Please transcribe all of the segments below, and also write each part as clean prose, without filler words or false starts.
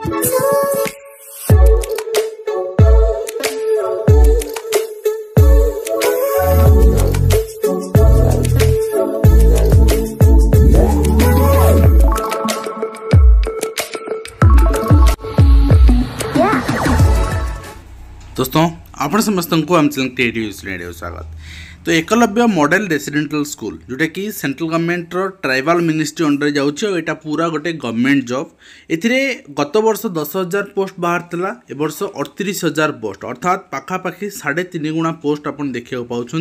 दोस्तों आपण समस्त को आम चैनल क्रिएटिव स्वागत। तो एकलव्य मॉडल रेसिडेंटल स्कूल जोटा कि central government tribal ministry under जाऊँगा पूरा गोटे गवर्नमेंट जॉब। एथिरे गत वर्ष 10,000 पोस्ट बाहर था, ए वर्ष 38,000 पोस्ट अर्थात पाखापाखि 3.5 गुणा पोस्ट आपन देखा पाँच।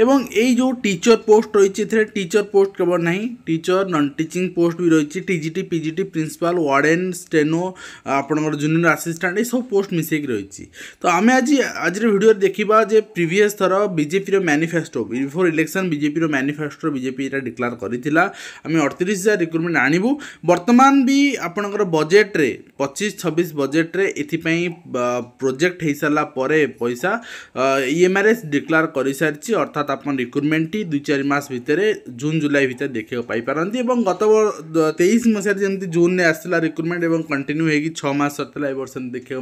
एवं यही जो टीचर पोस्ट रही टीचर पोस्ट केवल ना टीचर नॉन टीचिंग पोस्ट भी रही TGT PGT principal warden steno आपंकर जूनियर असिस्टेंट ये सब पोस्ट मिसेक रही। तो आम आज वीडियो देखा जे प्रीवियस थर BJP manifesto before election BJP manifesto BJP declare करथिला आम 38,000 रिक्रुटमेंट आणबू। वर्तमान भी आपणकर बजेट रे 25-26 बजेट रे एथिपई प्रोजेक्ट हो सारा पैसा ईएमआरएस डिक्लेयर कर सारी अर्थात आप रिक्रुटमेंट 2-4 मास भितर जून जुलाई भितर देखा पाइपारती। गत 23 मसीह जमी जून में आसाला रिक्रुटमेंट और कंटिन्यू होगी 6 मास सरता ए वर्ष देखा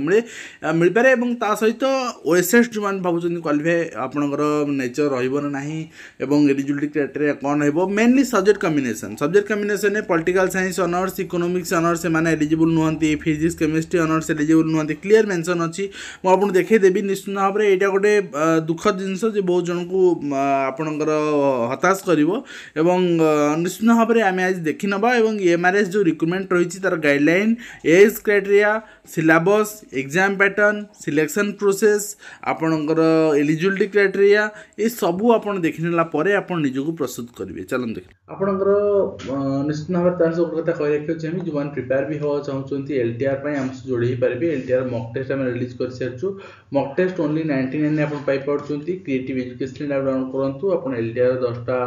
मिल पारे। सहित ओएसएस जो मैंने भावुं क्वालिफाई आपंकर नेचर रहा एलिजिबिलिटी क्राइटेरिया कौन हो mainly subject combination political science honours economics honours से एलिजिबल नुहति फिजिक्स केमिस्ट्री ऑनर्स एलिजिबल नुहति क्लियर मेंशन अच्छी मुझे देखदेवी निश्चित भाव में यहाँ गोटे दुखद जिनस बहुत जन को आपणकर हताश कर निश्चित भाव में आम आज देखी नवा। ईएमआरएस जो रिक्रुटमेंट रही तार guideline age criteria syllabus exam pattern selection process आपणकर एलिजिबिलिटी क्राइटेरिया ये सबू आप देखनेला आप निजक प्रस्तुत करेंगे। चलन देख आपणकर निश्चित भाव में कथा कही रखा चाहिए जो मैंने प्रिपेयर भी हवा चाहते एलटीआर आम जोड़ी पारे। एलटीआर मॉक टेस्ट आम रिलीज कर सारी मॉक टेस्ट ओनली 99 आप क्रिएटिव एजुकेशन डाउनलोड करूँ आप एलटीआर 10टा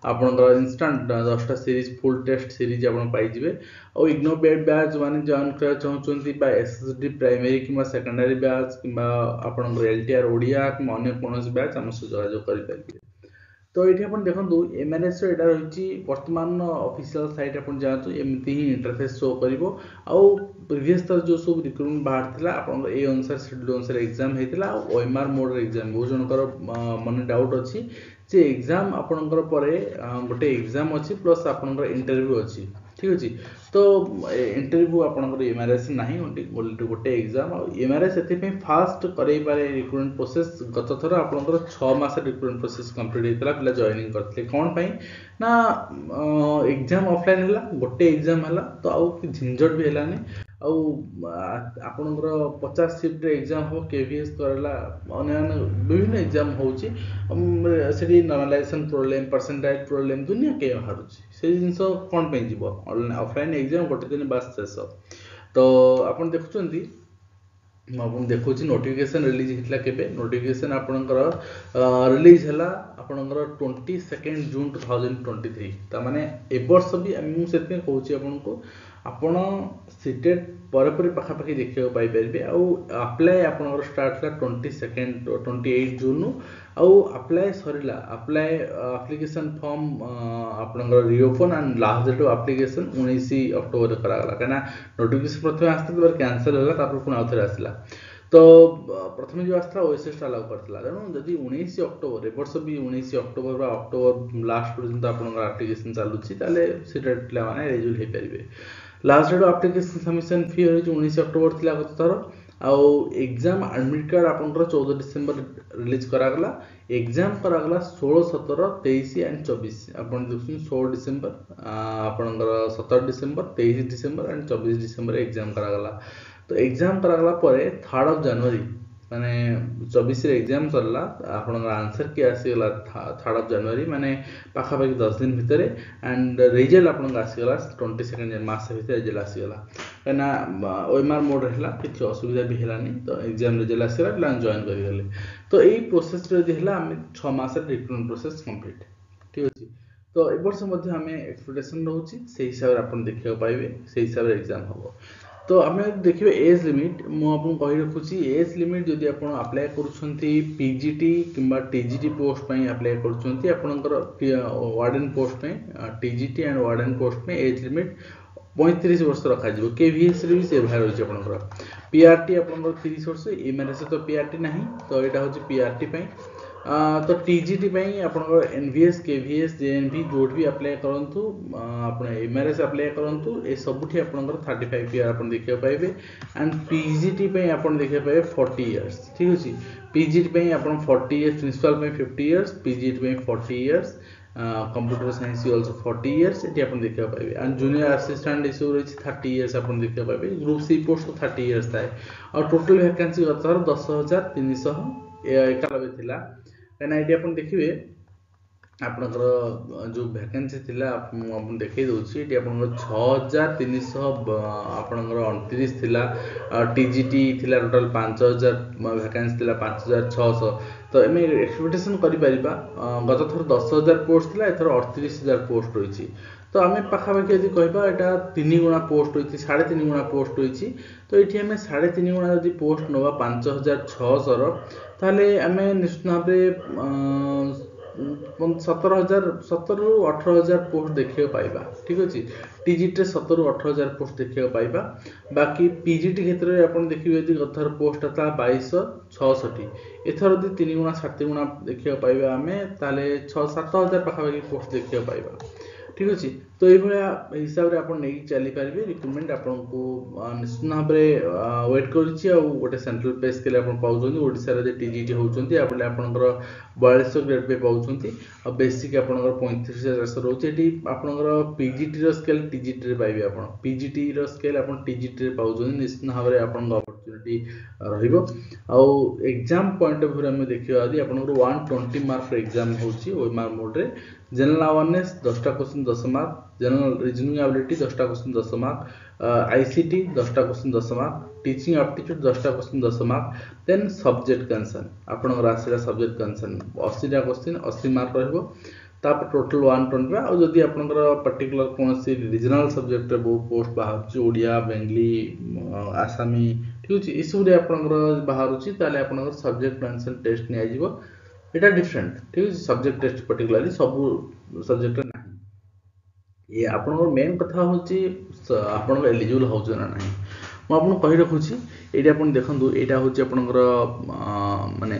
आपणकर इंस्टांट 10टा सीरीज फुल टेस्ट सीरीज आप पाइबे। और इग्नो बेड बैच मैंने जॉइन कर चाहते एसएसडी प्राइमरी कि सेकेंडरी बैच कि आपंकर एलटीआर ओडिया कि अन्य कौन बैच आम सह जोगाजोग करेंगे। तो ये आप देखो एमआरएस यहाँ रही वर्तमान ऑफिशियल साइट आप जातु एमती ही इंटरफेस शो कर प्रीवियस तर जो सब रिक्रुटमेंट बाहर आप अनुसार शेड्यूल अनुसार एग्जाम होता ओएमआर मोड एग्जाम बहुत जनकर मन डाउट अच्छी जे एग्जाम आपणकर गोटे एग्जाम अच्छी प्लस आपणकर इंटरव्यू अच्छी ठीक अच्छे। तो इंटरव्यू आपणकर एमआरएस ना गोटे एग्जाम एमआरएस से फास्ट करे रिक्रुटमेंट प्रोसेस गत थर आपणकर 6 मास रिक्रुटमेंट प्रोसेस कंप्लीट होता पिला जॉइनिंग करते कौन ना एग्जाम ऑफलाइन है गोटे एग्जाम है तो आउ झंझट भी है आपणकर 50 शिफ्ट एग्जाम हो केवीएस कराला अन्य विभिन्न एग्जाम होची नॉर्मलाइजेशन प्रोब्लेम परसेंटाइल प्रोब्लेम दुनिया के बाहर से जिन कौन पे जीव ऑफलाइन एग्जाम गोटे दिन बास शेष। तो आप देखुंत देखो नोटिफिकेशन रिलीज होता केबे नोटिफिकेशन आपणकर रिलीज है आपणकर 22 जून 2023 ताने ए वर्ष भी मुझे कहूँ आपको आपण सीटेट पर पाखापाखि देखा पाइपर आप्लाय आपंकर स्टार्ट है 28 जून आउ अप्लाय सरला अप्लाय एप्लिकेशन फॉर्म आपंकर reopen and last date of application 19 October करागला कहीं नोटिफिकेशन प्रथम आसता कैंसल है पुणी आउ थे आसला। तो प्रथम जो आसला ओएसएस अलाउ करता तेणु जदि 19 अक्टोबर ए वर्ष भी 19 अक्टोबर अक्टोबर लास्ट पर्यंत आपंकर एप्लिकेशन चलुची सीटेट पे एलिजिबल हो पारे। Last date of application submission fee रही 19 अक्टोबर थी गत थर आउ एग्जाम एडमिट कार्ड आपंकर 14 डिसेम्बर रिलीज करागला एग्जाम करागला 16, 17, 23 एंड 24 आप देखते 16 डिसेम्बर आपंकर 17 December 23 December and 24 December exam करागला। तो एग्जाम करागला 3 जनवरी माने 24 एग्जाम सरला आपनकर आंसर की आसीगला 3 जनवरी माने पाखापाखि 10 दिन भितर एंड रिजल्ट आपन आसीगला 22 मास भितर रिजल्ट आसीगला कहीं ओएमआर मोड रहा किसी असुविधा भी है तो एग्जाम रिजल्ट आसीगला पिला जॉइन करगले। तो यही प्रोसेस जदि है 6 मास रिक्रुटमेंट प्रोसेस कंप्लीट ठीक अच्छे। तो ए वर्ष आम एक्सपेक्टेशन रोचे से हिसाब से आप देखा पाइबे से हिसाब से एग्जाम हम। तो आम देखिए एज लिमिट मुझे कही रखुची एज लिमिट जदि आप अप्लाई कर पीजीटी किंबा टीजीटी पोस्ट अप्लाई कर warden post TGT and warden post में एज लिमिट 35 वर्ष रखाଯିବ। केवीएस रे भी से भाई रही आपंकर पीआरटी आपंकर 30 वर्ष एमआरएस तो पीआरटी नहीं तो यहाँ हूँ पीआरटी तो टीजीटी आपंकर एनवीएस केवीएस जेएनवी जो भी अप्लाई करूँ आप एमआरएस अप्लाई करूँ ये सबुठी आपंकर 35 पीआर आप देखा पाए एंड पीजीटी आप देखा पाए 40 इयर्स ठीक अच्छे पीजीटी आप 40 years principal 50 years PGT 40 years computer science also 40 years ये आप देखा पाए एंड जूनियर असिस्टेंट ये सब रही 30 इयर्स आप देखा पाए ग्रुप सी पोस्ट तो 30 इयर्स थाए और टोटल वैकेंसी गत 10,391 थिला कहना ये आप देखिए आपणकर जो वैकेंसी थिला मुझे देखई दूसरी ये आप 6,329 थिला टीजीटी थिला टोटल 5,000 वैकेंसी थिला 5,600 तो एम एक्सपेक्टेशन करें गत थर 10,000 पोस्ट थिला एथर 38,000 पोस्ट रही तो आम पाखापाखि यदि कहवा यहाँ 3 गुणा पोस्ट रही 3.5 गुणा पोस्ट रही तो ये आम 3.5 गुणा जब पोस्ट नवा 5,600 ताले आम निश्चित भाव 17 ରୁ 18,000 पोस्ट देखा पाइबा ठीक अच्छे टीजीटी 17 ରୁ 18,000 पोस्ट देखा पाइबा बाकी पीजीटी क्षेत्र में आप देखिए यदि गथर पोस्ट था 2266 एथर यदि 3 गुणा 7 गुणा देखा पाइबा आम ताले 6-7,000 पाखापाखि पोस्ट देखा पाइबा ठीक अच्छे तो ये हिसाब से आप नहीं चली पारे रिक्रुटमेंट आपको निश्चित भाव में वेट कर सेंट्रल पे स्केल आप पाँच ओडिशा टीजीटी होती आपंकर 4200 ग्रेड पे पाँच और बेसिक आपंकर 35,400 रोचे आपंकर पीजीटी स्केल टीजीटी पाइबे आप पीजीटी स्केल आप टीजीटी पाँच निश्चित भाव में आप opportunity exam point of view में देखा यदि आपंकर 120 मार्क एग्जाम होमार मोड रे जनरल अवेयरनेस 10टा question 10 mark general reasoning ability 10टा क्वेश्चन 10 मार्क आईसीटी 10टा क्वेश्चन 10 मार्क टीचिंग एप्टीट्यूड 10टा question 10 mark then subject concern आपनकर आसीला सब्जेक्ट कंसर्न 80टा क्वेश्चन 80 मार्क रहबो तापर टोटल 120 और जदि आपनकर पर्टिकुलर कौन सी रीजनल सब्जेक्ट रे बहुत पोस्ट बाहर ओडिया बेंगली आसामी ठीक अछि ई सब रे आपनकर बाहर अछि ताले आपनकर सब्जेक्ट कंसर्न टेस्ट नि आइबो एटा डिफरेंट ठीक है सब्जेक्ट टेस्ट पर्टिकुलरली सब सब्जेक्ट ना ये आपनकर मेन कथा होची आपनकर एलिजिबल हो ना नहीं मैं आपन कहि रखुची एटा आपन देखंतु एटा होची आपनकर माने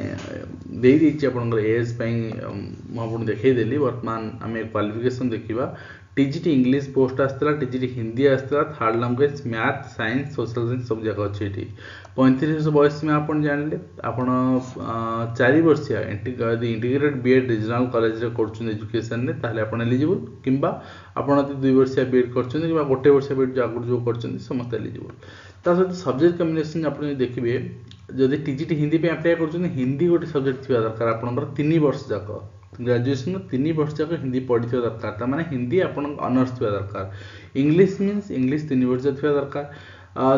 देई दैछि आपनकर एज पई मैं आपन देखै देली वर्तमान हमें क्वालिफिकेशन देखिबा टीजीटी इंग्लिश पोस्ट आसला टीजीटी हिंदी आसला third language math science social science सब जगह अच्छी ये 35 बयस में आप जानले आप 4 वर्षिया इंटीग्रेटेड बीएड रीजनल कॉलेज कर एजुकेशन ने ताले आप एलिजिबल किंबा आप 2 वर्षिया बीएड कर गोटे वर्षिया बीएड आगुरी जो कर समस्त एलिजिबल ता सहित सब्जेक्ट कम्बिनेशन आप देखिए जदि टीजीटी हिंदी पे अप्लाई कर हिंदी गोटे सब्जेक्ट थी दरकार आपंकर 3 वर्ष जाक ग्रेजुएशन 3 वर्ष जाक हिंदी पढ़ी दरकार तार माने हिंदी आपन ऑनर्स थी दरकार इंग्लिश मीन्स इंग्लिश 3 वर्ष थी दरकार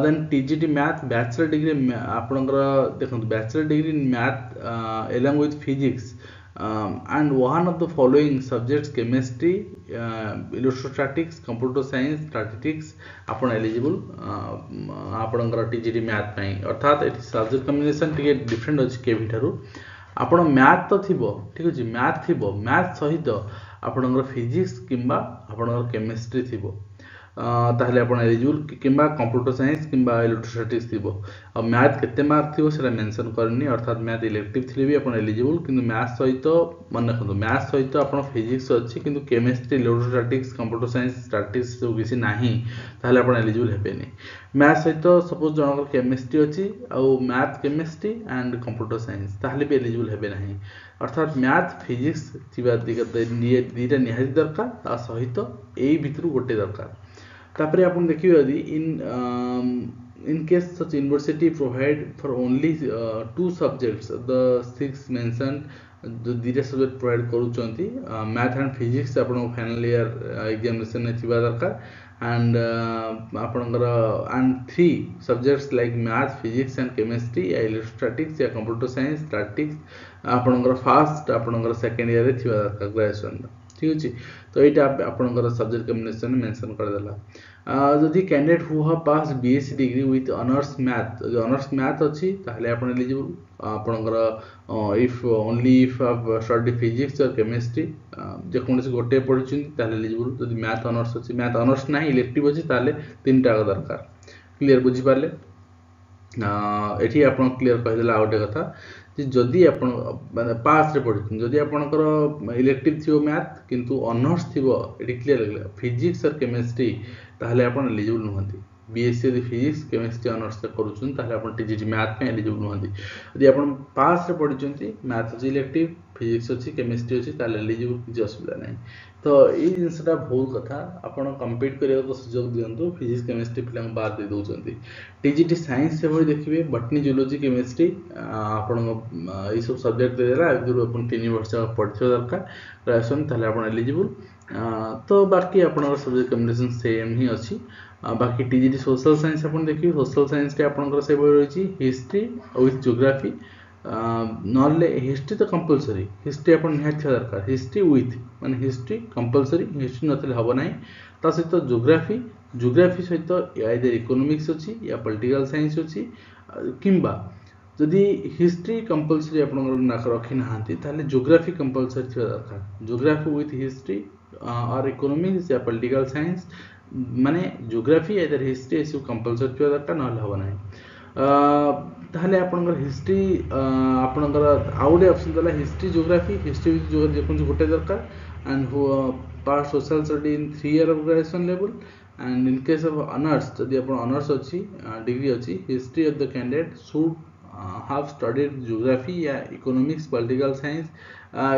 then TGT math bachelor degree आपनकर देखो bachelor degree in math along with physics and one of the following subjects chemistry electrostatics computer science statistics आपन एलिजिबल आपनकर टीजीटी मैथ पई अर्थात एटी सब्जेक्ट कॉम्बिनेशन टिके डिफरेंट अछि केवी थारु आपण मैथ तो थिबो ठीक अछि मैथ थिबो मैथ सहित आपनकर फिजिक्स किंबा आपनकर केमिस्ट्री थिबो ताहले आपण एलिजिबल किंबा कंप्यूटर साइंस किंबा इलेक्ट्रोस्टैटिक्स थिबो और मैथ केते मार्क थिबो सेटा मेंशन करनी अर्थात मैथ इलेक्टिव थिले भी आपण एलिजिबल किंतु मैथ सहित मन रखो मैथ सहित आपण फिजिक्स अछि किंतु chemistry electrostatics computer science statistics जो किसी नाही ताहले आपण एलिजिबल हेबेनी मैथ सहित सपोज जनकर केमिस्ट्री अछि और math chemistry and computer science ताहले भी एलिजिबल हेबे नाही अर्थात मैथ फिजिक्स थिबा दीटा निहाती दरकार ता सहित एई भितरु गोटे दरकार तापरे आपण देखियो यदि in case such university provide for only 2 subjects the 6 mentioned जो दीटा सब्जेक्ट प्रोवाइड करूचंती मैथ एंड फिजिक्स आपण फाइनल ईयर एग्जामिनेशन में थिबा दरकार एंड आपनकर and 3 subjects like math physics and chemistry या इलेक्ट्रोस्टैटिक्स या कंप्यूटर साइंस स्टैटिस्टिक्स आपनकर फर्स्ट आपनकर सेकंड ईयर थिबा दरकार ग्रेजुएशन ठीक अछि तो एटा आपनकर सब्जेक्ट कॉम्बिनेशन मेंशन कर देला जदि candidate who have pass BSc degree with honours math, जो ऑनर्स मैथ अच्छी ताहले आपण एलिजिबल। आपणकर if only if have study physics और केमिस्ट्री जेकोसी गोटे पढ़ी ताहले एलिजिबल। जदि मैथ ऑनर्स अच्छी, मैथ ऑनर्स ना इलेक्टिव अच्छी ताहले 3टा दरकार। क्लियर बुझी पारे? एठी आपण क्लियर कहिदेला आ गोटे कथा जे जदि आपण माने पास रे पढ़ी, जदि आपणकर इलेक्टिव थियो मैथ किंतु ऑनर्स थियो एठी क्लियर लागला फिजिक्स और केमिस्ट्री ताहले आपण एलिजिबल नुहंती। बीएससी यदि फिजिक्स केमिस्ट्री ऑनर्स से करूछन ताहले आपण टीजीटी मैथ में एलिजिबल नुहंती। यदि आपण पास रे पढ़ी मैथ अछि इलेक्टिव, फिजिक्स अछि, केमिस्ट्री अछि ताहले एलिजिबल, किछ असुविधा नै। तो ये जिनसटा भूल कथा, आपण कंपीट करिया तो सुयोग दियंतु, फिजिक्स केमिस्ट्री पिला बाद दे दोचंती। टीजीटी साइंस से भई देखिबे बॉटनी जूलॉजी केमिस्ट्री आपण ई सब सब्जेक्ट दे देला अगर आपण 3 वर्ष पढ़थियो दरकार ग्रेजुएशन ताहले आपण एलिजिबल। तो बाकी आपण सब्जेक्ट कॉम्बिनेशन सेम ही अछि। बाकी टीजीटी सोशल साइंस अपन देखिए, सोशल साइंस के आपनकर से रही हिस्ट्री विथ ज्योग्राफी, नॉले हिस्ट्री तो कंपलसरी, हिस्ट्री अपन निहात दरकार, हिस्ट्री विथ माने हिस्ट्री कंपलसरी, हिस्ट्री नथिले हबो नाही। ता सहित ज्योग्राफी, ज्योग्राफी सहित आइदर इकोनॉमिक्स अछि या पॉलिटिकल साइंस अछि, किंबा जदि हिस्ट्री कंपलसरी आपनकर नाक रखी नाहांती ताले ज्योग्राफी कंपलसरी थिया दरकार। ज्योग्राफी विथ हिस्ट्री और इकोनॉमिक्स या पॉलिटिकल साइंस माने ज्योग्राफी एदर हिस्ट्री एसु कंपलसरी थिया दरकार, नहले हबो नाही। ताहले आपनकर हिस्ट्री आपनकर आउडे ऑप्शन दला history geography, history with geography जेकोन गोटे दरकार and who pass social study in 3 year of graduation level and in case of honours जदि आपन ऑनर्स अछि डिग्री अछि, history of the candidate should have studied geography या economics political science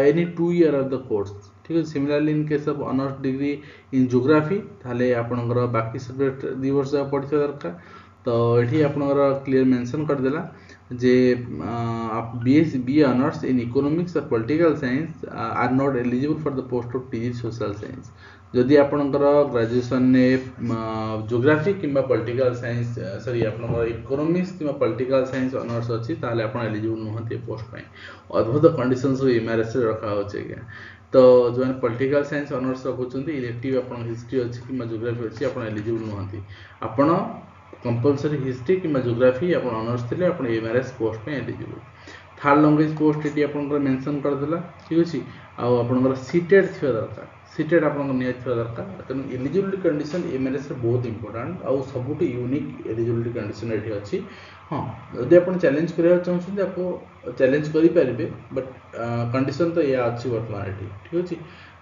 any 2 year of the course। ठीक है। Similarly in case of honours degree in geography ताले आपनकर बाकी सब्जेक्ट 2 वर्ष पढ़िया दरकार। तो एठी आपनकर क्लियर मेंशन कर देला जे आप बी ऑनर्स इन इकोनॉमिक्स और political science are not eligible for the post of TG social science. जदि आपनकर ग्रेजुएशन ने ज्योग्राफी किंबा पॉलिटिकल साइंस सॉरी आपनकर इकोनॉमिक्स किंबा पॉलिटिकल साइंस ऑनर्स अछि ताले आपण एलिजिबल नुहंती पोस्ट पय। अद्भुत कंडीशंस एमआरएस रे रखा होचे के। तो जो पॉलिटिकल साइंस ऑनर्स रखुचंती इलेक्टिव आपण हिस्ट्री अछि किंबा ज्योग्राफी अछि आपण एलिजिबल नुहंती। आपण कंपलसरी हिस्ट्री किंबा ज्योग्राफी आपण ऑनर्स थिले आपण एमआरएस पोस्ट पय eligible. Third language post eighty आपनकर मेंशन कर देला। ठीक अछि। आ आपनकर सीटेड थिया दरकार, सीटेड आपन नियत थिया दरकार। तनो एलिजिबिलिटी कंडीशन एमआरएस रे बहुत इंपोर्टेंट आ सबुट यूनिक एलिजिबिलिटी कंडीशन एठी अछि। हां यदि आपन चैलेंज करिया चाहछन आपको चैलेंज करि परिबे, बट कंडीशन तो या अछि वर्तमान एठी। ठीक अछि।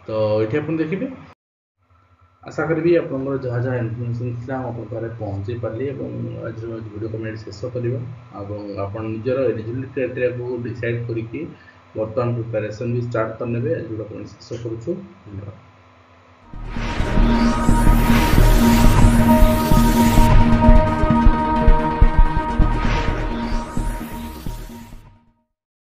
तो एठी आपन देखिबे, आशा करी आपन जहाँ जहाँ इन्फॉर्मेशन था आप पारे पहुँचे पारे और आज वीडियो कमेंट शेष करवा और आपन निजर एलिजिबिलिटी क्राइटेरिया को डिसाइड करके वर्तमान प्रिपरेशन भी स्टार्ट करने वीडियो कमेंट शेष करूँ। धन्यवाद।